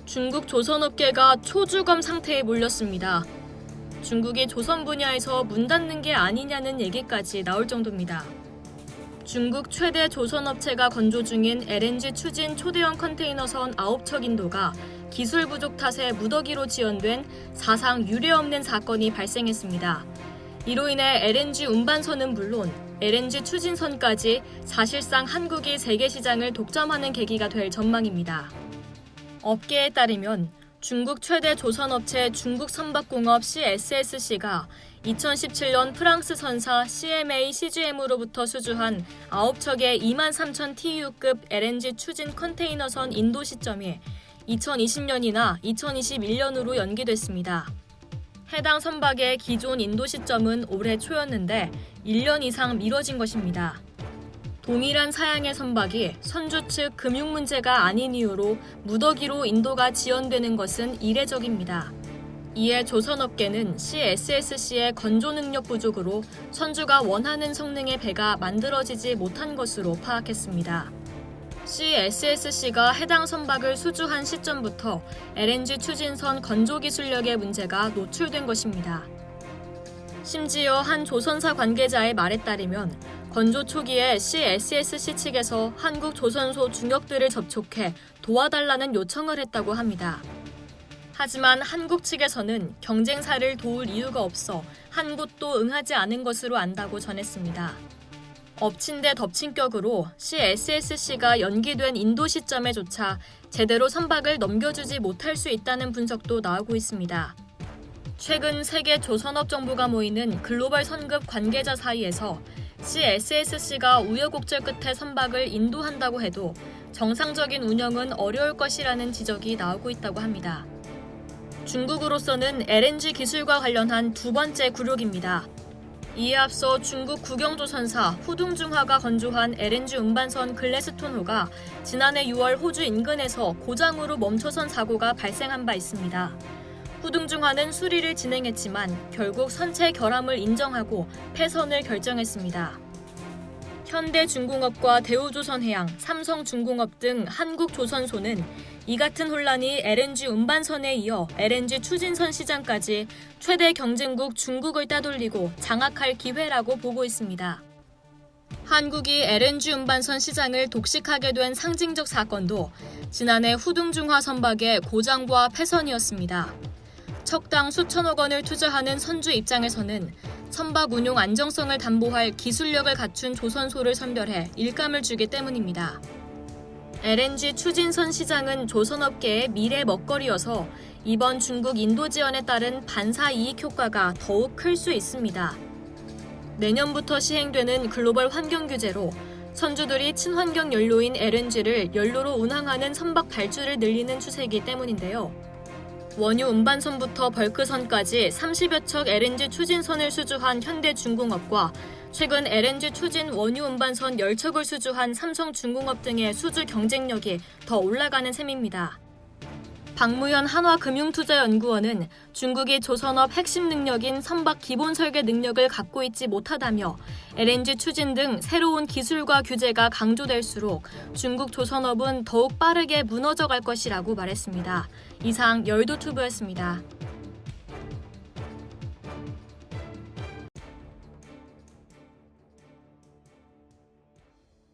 중국 조선업계가 초주검 상태에 몰렸습니다. 중국이 조선 분야에서 문 닫는 게 아니냐는 얘기까지 나올 정도입니다. 중국 최대 조선업체가 건조 중인 LNG 추진 초대형 컨테이너선 9척 인도가 기술 부족 탓에 무더기로 지연된 사상 유례 없는 사건이 발생했습니다. 이로 인해 LNG 운반선은 물론 LNG 추진선까지 사실상 한국이 세계 시장을 독점하는 계기가 될 전망입니다. 업계에 따르면 중국 최대 조선업체 중국선박공업 CSSC가 2017년 프랑스 선사 CMA CGM으로부터 수주한 9척의 23,000 TEU급 LNG 추진 컨테이너선 인도 시점이 2020년이나 2021년으로 연기됐습니다. 해당 선박의 기존 인도 시점은 올해 초였는데 1년 이상 미뤄진 것입니다. 동일한 사양의 선박이 선주 측 금융 문제가 아닌 이유로 무더기로 인도가 지연되는 것은 이례적입니다. 이에 조선업계는 CSSC의 건조 능력 부족으로 선주가 원하는 성능의 배가 만들어지지 못한 것으로 파악했습니다. CSSC가 해당 선박을 수주한 시점부터 LNG 추진선 건조 기술력의 문제가 노출된 것입니다. 심지어 한 조선사 관계자의 말에 따르면 건조 초기에 CSSC 측에서 한국 조선소 중역들을 접촉해 도와달라는 요청을 했다고 합니다. 하지만 한국 측에서는 경쟁사를 도울 이유가 없어 한 곳도 응하지 않은 것으로 안다고 전했습니다. 엎친 데 덮친 격으로 CSSC가 연기된 인도 시점에조차 제대로 선박을 넘겨주지 못할 수 있다는 분석도 나오고 있습니다. 최근 세계 조선업 정보가 모이는 글로벌 선급 관계자 사이에서 CSSC가 우여곡절 끝에 선박을 인도한다고 해도 정상적인 운영은 어려울 것이라는 지적이 나오고 있다고 합니다. 중국으로서는 LNG 기술과 관련한 두 번째 굴욕입니다. 이에 앞서 중국 국영조선사 후둥중화가 건조한 LNG 운반선 글래스톤호가 지난해 6월 호주 인근에서 고장으로 멈춰선 사고가 발생한 바 있습니다. 후둥중화는 수리를 진행했지만 결국 선체 결함을 인정하고 폐선을 결정했습니다. 현대중공업과 대우조선해양, 삼성중공업 등 한국조선소는 이 같은 혼란이 LNG 운반선에 이어 LNG 추진선 시장까지 최대 경쟁국 중국을 따돌리고 장악할 기회라고 보고 있습니다. 한국이 LNG 운반선 시장을 독식하게 된 상징적 사건도 지난해 후둥중화 선박의 고장과 폐선이었습니다. 척당 수천억 원을 투자하는 선주 입장에서는 선박 운용 안정성을 담보할 기술력을 갖춘 조선소를 선별해 일감을 주기 때문입니다. LNG 추진선 시장은 조선업계의 미래 먹거리여서 이번 중국 인도 지원에 따른 반사 이익 효과가 더욱 클 수 있습니다. 내년부터 시행되는 글로벌 환경 규제로 선주들이 친환경 연료인 LNG를 연료로 운항하는 선박 발주를 늘리는 추세이기 때문인데요. 원유 운반선부터 벌크선까지 30여 척 LNG 추진선을 수주한 현대중공업과 최근 LNG 추진 원유 운반선 10척을 수주한 삼성중공업 등의 수주 경쟁력이 더 올라가는 셈입니다. 박무현 한화금융투자연구원은 중국이 조선업 핵심 능력인 선박 기본 설계 능력을 갖고 있지 못하다며 LNG 추진 등 새로운 기술과 규제가 강조될수록 중국 조선업은 더욱 빠르게 무너져갈 것이라고 말했습니다. 이상 열도투브였습니다.